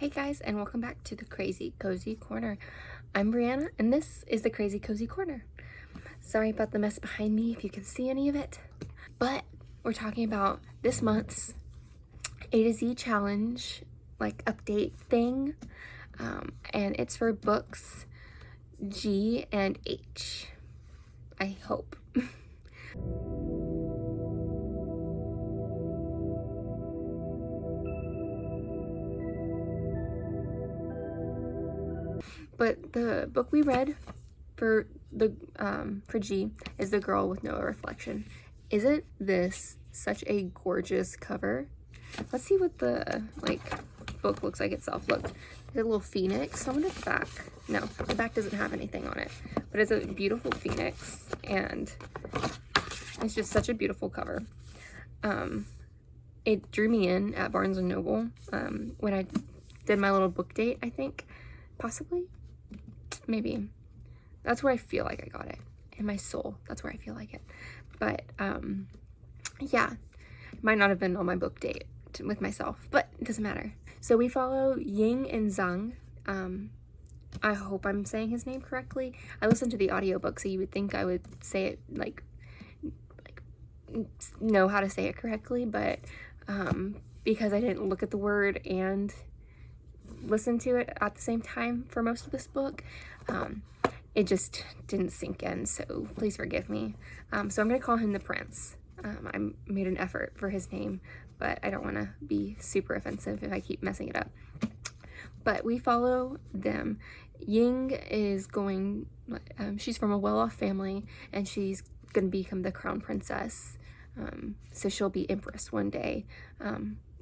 Hey guys, and welcome back to the Crazy Cozy Corner. I'm Brianna, and this is the Crazy Cozy Corner. Sorry about the mess behind me if you can see any of it, but we're talking about this month's A to Z challenge, like update thing, and it's for books G and H. I hope. But the book we read for G is The Girl with No Reflection. Isn't this such a gorgeous cover? Let's see what the book looks like itself. Look, there's a little phoenix. I wonder if the back. No, the back doesn't have anything on it, but it's a beautiful phoenix, and it's just such a beautiful cover. It drew me in at Barnes and Noble when I did my little book date. I think, possibly. Maybe that's where I feel like I got it in my soul. That's where I feel like it. But yeah, it might not have been on my book date with myself, but it doesn't matter. So we follow Ying and Zhang. I hope I'm saying his name correctly. I listened to the audiobook, so you would think I would say it like know how to say it correctly, but because I didn't look at the word and listen to it at the same time for most of this book, it just didn't sink in, so please forgive me. So I'm gonna call him the prince. I made an effort for his name, but I don't want to be super offensive if I keep messing it up. But we follow them. Ying is going, she's from a well-off family, and she's gonna become the crown princess. So she'll be empress one day,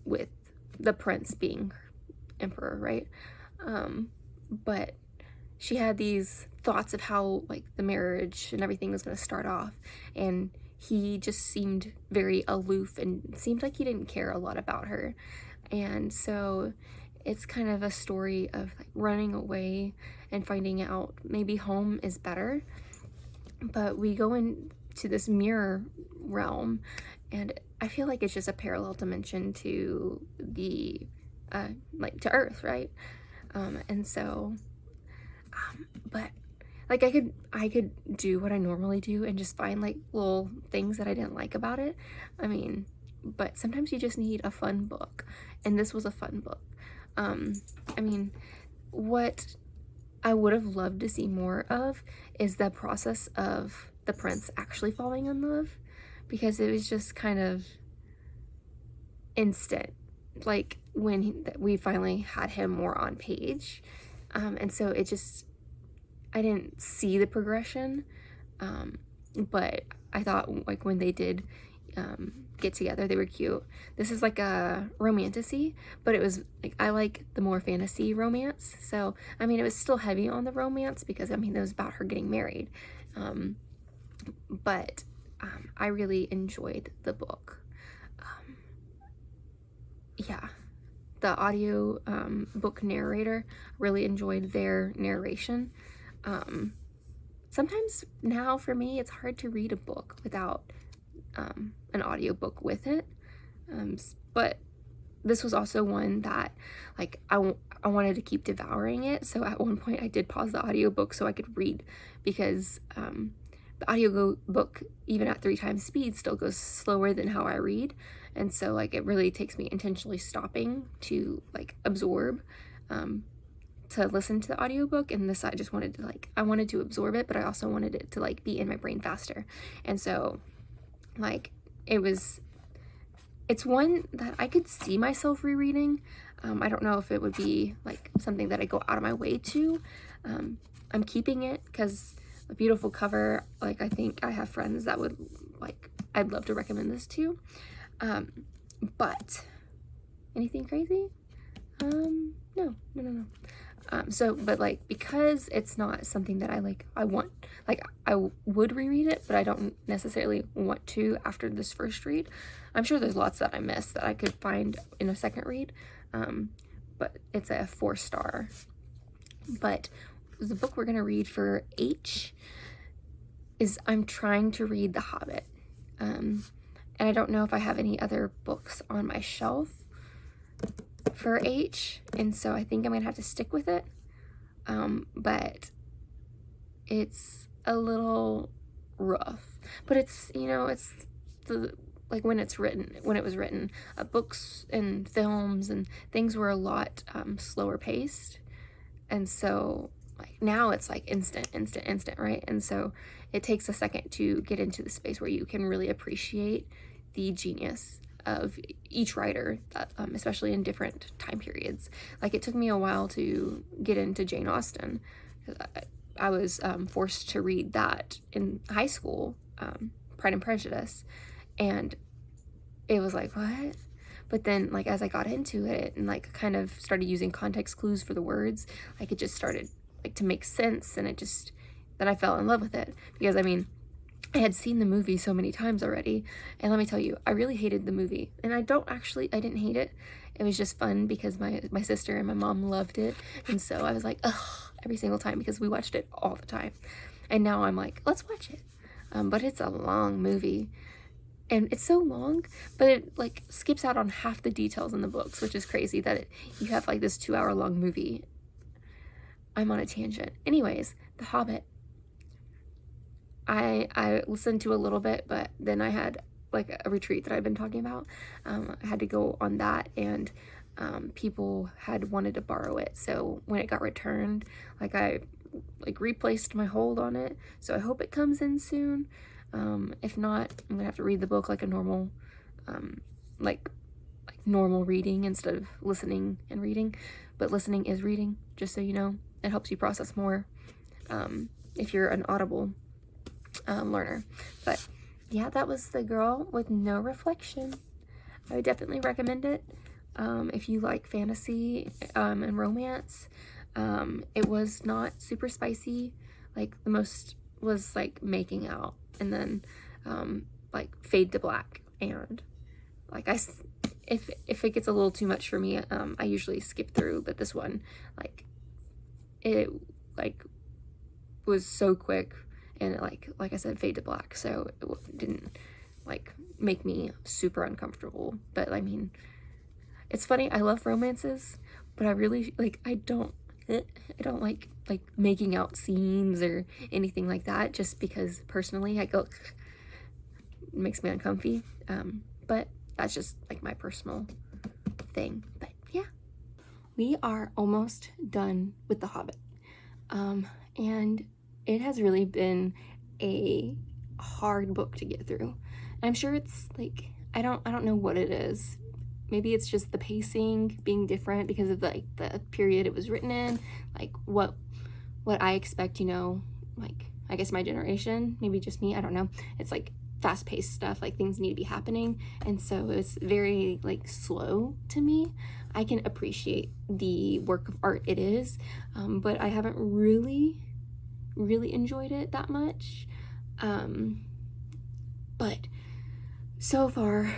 with the prince being emperor, right? But she had these thoughts of how the marriage and everything was going to start off, and he just seemed very aloof and seemed like he didn't care a lot about her. And so it's kind of a story of running away and finding out maybe home is better. But we go into this mirror realm, and I feel like it's just a parallel dimension to the to Earth, right? And so but I could do what I normally do and just find little things that I didn't like about it. I mean, but sometimes you just need a fun book, and this was a fun book. I mean, what I would have loved to see more of is the process of the prince actually falling in love, because it was just kind of instant, when we finally had him more on page. And so it just, I didn't see the progression, but I thought when they did get together, they were cute. This is like a romantasy, but it was I like the more fantasy romance. So I mean, it was still heavy on the romance because I mean it was about her getting married, but I really enjoyed the book. Yeah, the audio book narrator, really enjoyed their narration. Sometimes now for me it's hard to read a book without an audiobook with it, but this was also one that I wanted to keep devouring it, so at one point I did pause the audiobook so I could read, because the audiobook, even at 3 times speed, still goes slower than how I read. And so it really takes me intentionally stopping to absorb, to listen to the audiobook. And this, I just wanted to I wanted to absorb it, but I also wanted it to be in my brain faster. And so it's one that I could see myself rereading. I don't know if it would be something that I go out of my way to. I'm keeping it because a beautiful cover. I think I have friends that would I'd love to recommend this to. But anything crazy? No. So, but because it's not something that I want, I would reread it, but I don't necessarily want to after this first read. I'm sure there's lots that I missed that I could find in a second read. But it's a 4-star. But the book we're gonna read for H is, I'm trying to read The Hobbit. And I don't know if I have any other books on my shelf. for H, and so I think I'm gonna have to stick with it. But it's a little rough. But it's, you know, it's the, like, when it was written, books and films and things were a lot slower paced, and so like now it's like instant, right? And so it takes a second to get into the space where you can really appreciate the genius of each writer, especially in different time periods. Like, it took me a while to get into Jane Austen. I was forced to read that in high school, Pride and Prejudice, and it was like, what? But then, like, as I got into it and like kind of started using context clues for the words, like, it just started like to make sense, and then I fell in love with it. Because I mean, I had seen the movie so many times already, and let me tell you, I really hated the movie. And I didn't hate it. It was just fun because my sister and my mom loved it, and so I was like, ugh, every single time, because we watched it all the time. And now I'm like, let's watch it. But it's a long movie, and it's so long, but it like skips out on half the details in the books, which is crazy that you have like this 2-hour long movie. I'm on a tangent. Anyways, The Hobbit. I listened to a little bit, but then I had like a retreat that I've been talking about. I had to go on that, and people had wanted to borrow it. So when it got returned, like, I like replaced my hold on it. So I hope it comes in soon. If not, I'm gonna have to read the book like a normal, like normal reading instead of listening and reading. But listening is reading, just so you know. It helps you process more if you're an Audible learner. But yeah, that was The Girl with No Reflection. I would definitely recommend it if you like fantasy and romance. It was not super spicy. Like, the most was like making out, and then like fade to black, and like if it gets a little too much for me, I usually skip through. But this one, like, it like was so quick, and it, like I said, fade to black, so it didn't like make me super uncomfortable. But I mean, it's funny, I love romances, but I really like I don't like making out scenes or anything like that, just because personally I go, it makes me uncomfy. But that's just like my personal thing. But yeah, we are almost done with The Hobbit. And it has really been a hard book to get through. I'm sure it's like, I don't know what it is. Maybe it's just the pacing being different because of like the period it was written in, like what I expect, you know, like, I guess my generation, maybe just me, I don't know. It's like fast-paced stuff, like things need to be happening, and so it's very like slow to me. I can appreciate the work of art it is, but I haven't really enjoyed it that much. But so far,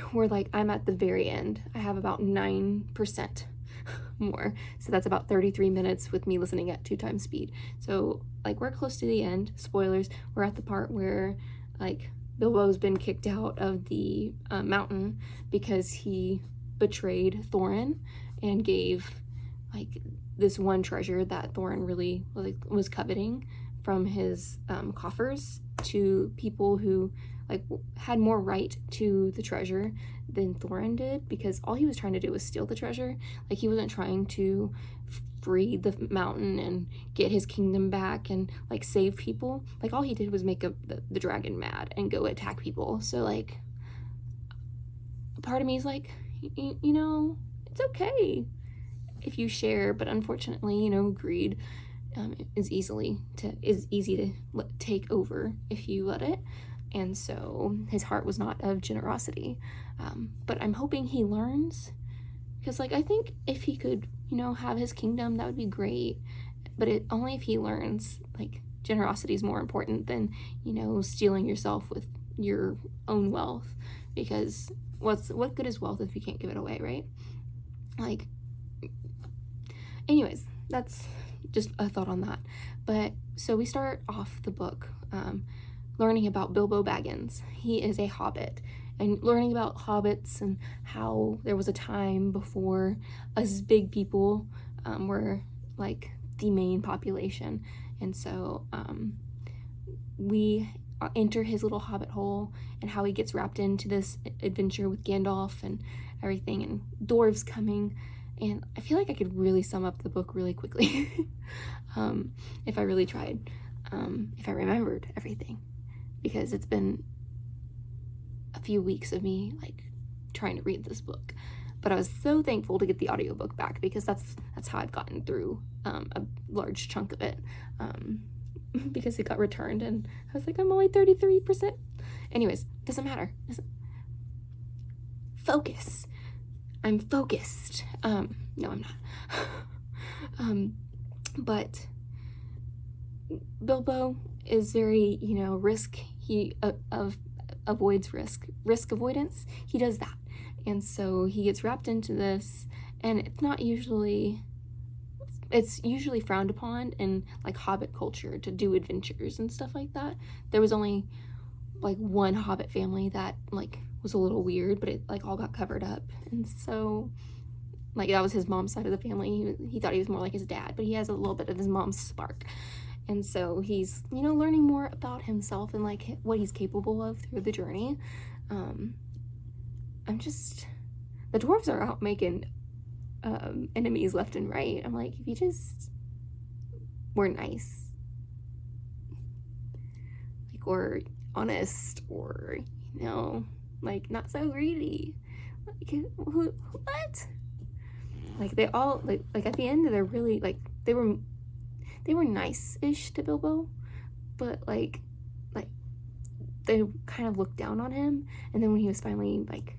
I'm at the very end. I have about 9% more. So that's about 33 minutes with me listening at 2x speed. So like, we're close to the end. Spoilers, we're at the part where like Bilbo's been kicked out of the mountain because he betrayed Thorin and gave like this one treasure that Thorin really was coveting from his coffers to people who like had more right to the treasure than Thorin did, because all he was trying to do was steal the treasure. Like, he wasn't trying to free the mountain and get his kingdom back and like save people. Like, all he did was make the dragon mad and go attack people. So like, part of me is like, you know, it's okay if you share, but unfortunately, you know, greed is easy to take over if you let it. And so his heart was not of generosity. But I'm hoping he learns, because like, I think if he could, you know, have his kingdom, that would be great. But only if he learns like generosity is more important than, you know, stealing yourself with your own wealth, because what good is wealth if you can't give it away, right? Like, anyways, that's just a thought on that. But so we start off the book learning about Bilbo Baggins. He is a hobbit, and learning about hobbits and how there was a time before us big people were like the main population. And so we enter his little hobbit hole and how he gets wrapped into this adventure with Gandalf and everything, and dwarves coming. And I feel like I could really sum up the book really quickly if I really tried, if I remembered everything, because it's been a few weeks of me like trying to read this book. But I was so thankful to get the audiobook back, because that's how I've gotten through a large chunk of it, because it got returned and I was like, I'm only 33%. Anyways, doesn't matter. Focus. I'm focused. No, I'm not. But Bilbo is very, risk. He avoids risk avoidance. He does that. And so he gets wrapped into this, and it's usually frowned upon in like Hobbit culture to do adventures and stuff like that. There was only like one Hobbit family that like was a little weird, but it like all got covered up. And so like that was his mom's side of the family. He thought he was more like his dad, but he has a little bit of his mom's spark. And so he's, learning more about himself and like what he's capable of through the journey. The dwarves are out making enemies left and right. I'm like, if you just were nice, like, or honest, or, like not so greedy. Like, what? Like they all, like at the end, they're really, like, they were nice-ish to Bilbo, but like they kind of looked down on him. And then when he was finally like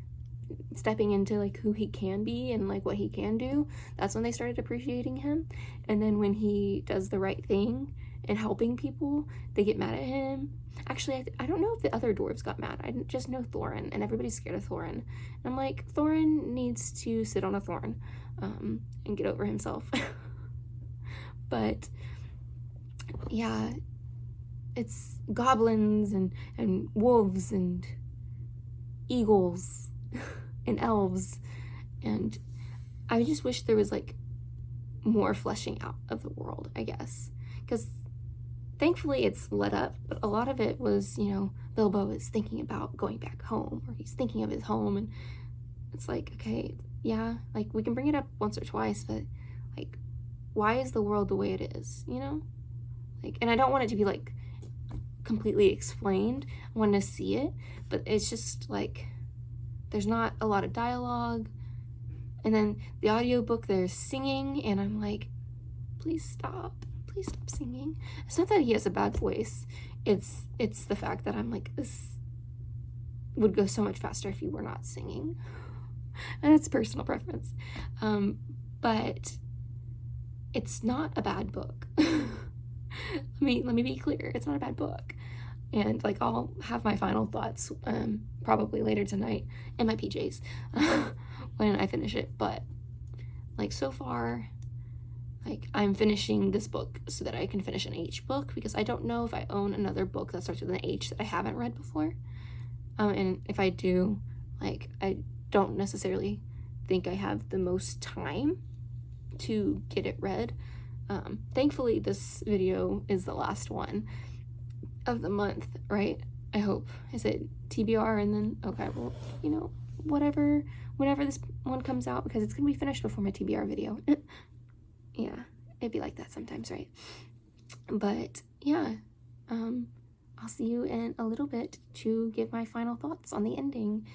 stepping into like who he can be and like what he can do, that's when they started appreciating him. And then when he does the right thing and helping people, they get mad at him. Actually, I don't know if the other dwarves got mad. I just know Thorin, and everybody's scared of Thorin. And I'm like, Thorin needs to sit on a thorn and get over himself. But yeah, it's goblins and wolves and eagles and elves, and I just wish there was like more fleshing out of the world, I guess, because thankfully it's let up, but a lot of it was, Bilbo is thinking about going back home, or he's thinking of his home, and it's like, okay, yeah, like we can bring it up once or twice, but like, why is the world the way it is, like, and I don't want it to be like completely explained. I want to see it, but it's just like there's not a lot of dialogue. And then the audiobook, there's singing, and I'm like, please stop singing. It's not that he has a bad voice, it's the fact that I'm like, this would go so much faster if you were not singing. And it's personal preference, but it's not a bad book. Let me be clear, it's not a bad book. And like, I'll have my final thoughts probably later tonight in my PJs when I finish it. But like, so far, like, I'm finishing this book so that I can finish an H book, because I don't know if I own another book that starts with an H that I haven't read before. And if I do, like, I don't necessarily think I have the most time to get it read. Thankfully, this video is the last one of the month, right? I hope. Is it TBR? And then, okay, well, whenever this one comes out, because it's gonna be finished before my TBR video. Yeah, it'd be like that sometimes, right? But yeah, I'll see you in a little bit to give my final thoughts on the ending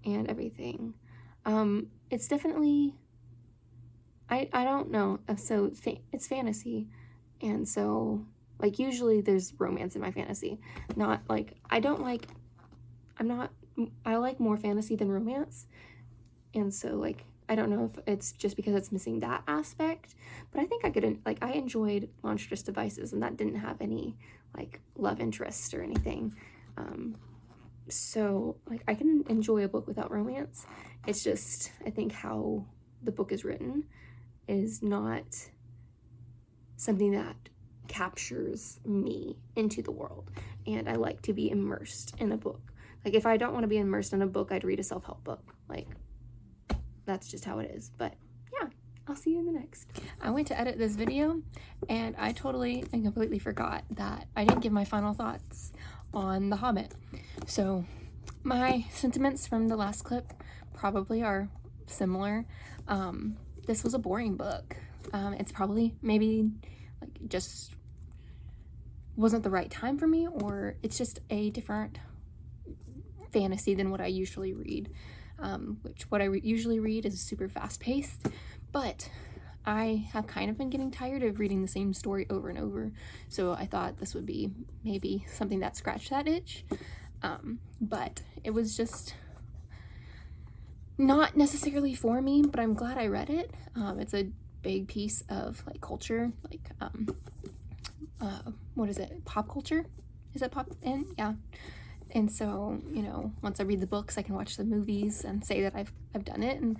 and everything. It's definitely, I don't know, so it's fantasy, and so like usually there's romance in my fantasy. Not like, I like more fantasy than romance, and so like I don't know if it's just because it's missing that aspect, but I think I enjoyed Monstrous Devices, and that didn't have any like love interest or anything. So like I can enjoy a book without romance. It's just, I think how the book is written is not something that captures me into the world, and I like to be immersed in a book. Like, if I don't want to be immersed in a book, I'd read a self-help book. Like, that's just how it is. But yeah, I'll see you in the next. I went to edit this video and I totally and completely forgot that I didn't give my final thoughts on The Hobbit. So my sentiments from the last clip probably are similar. This was a boring book. It's probably maybe like just wasn't the right time for me, or it's just a different fantasy than what I usually read, which what I usually read is super fast-paced, but I have kind of been getting tired of reading the same story over and over, so I thought this would be maybe something that scratched that itch, but it was just not necessarily for me, but I'm glad I read it. It's a big piece of like culture, like what is it, pop culture? Is it pop? And yeah. And so, you know, once I read the books, I can watch the movies and say that I've done it, and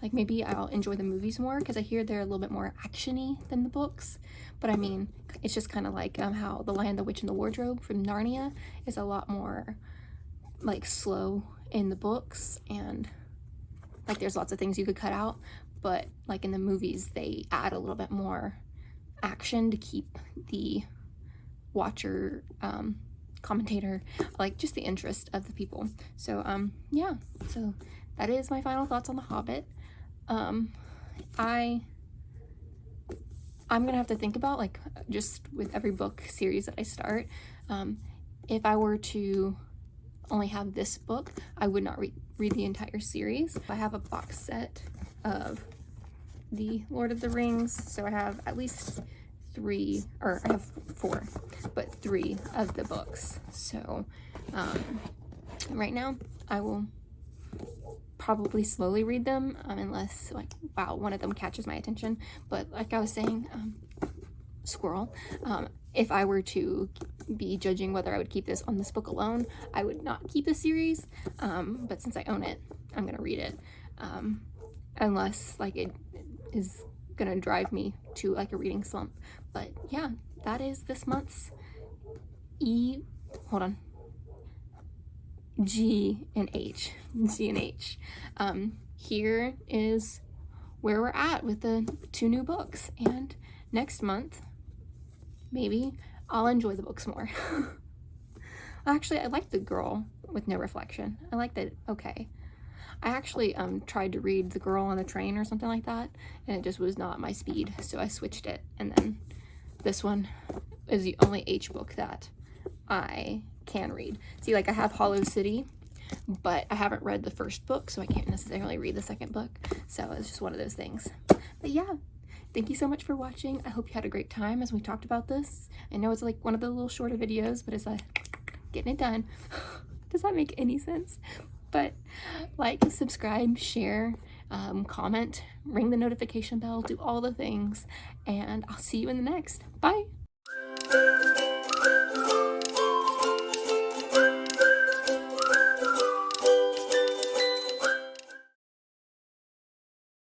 like maybe I'll enjoy the movies more because I hear they're a little bit more action-y than the books. But I mean, it's just kind of like how The Lion, the Witch, and the Wardrobe from Narnia is a lot more like slow in the books, and like there's lots of things you could cut out, but like in the movies they add a little bit more action to keep the watcher, commentator, like just the interest of the people. So yeah, so that is my final thoughts on The Hobbit. I'm gonna have to think about, like, just with every book series that I start, if I were to only have this book, I would not read the entire series. I have a box set of the Lord of the Rings, so I have at least 3, or I have 4, but 3 of the books. So right now I will probably slowly read them, unless like, wow, one of them catches my attention. But like I was saying, squirrel, if I were to be judging whether I would keep this on this book alone, I would not keep the series, but since I own it, I'm gonna read it, unless like it is gonna drive me to like a reading slump. But yeah, that is this month's G and H. Here is where we're at with the 2 new books, and next month maybe I'll enjoy the books more. Actually, I like The Girl with No Reflection. I like that. Okay, I actually tried to read The Girl on the Train or something like that, and it just was not my speed, so I switched it. And then this one is the only H book that I can read. See, like I have Hollow City, but I haven't read the first book, so I can't necessarily read the second book. So it's just one of those things. But yeah, thank you so much for watching. I hope you had a great time as we talked about this. I know it's like one of the little shorter videos, but it's like getting it done. Does that make any sense? But like, subscribe, share, comment, ring the notification bell, do all the things, and I'll see you in the next. Bye.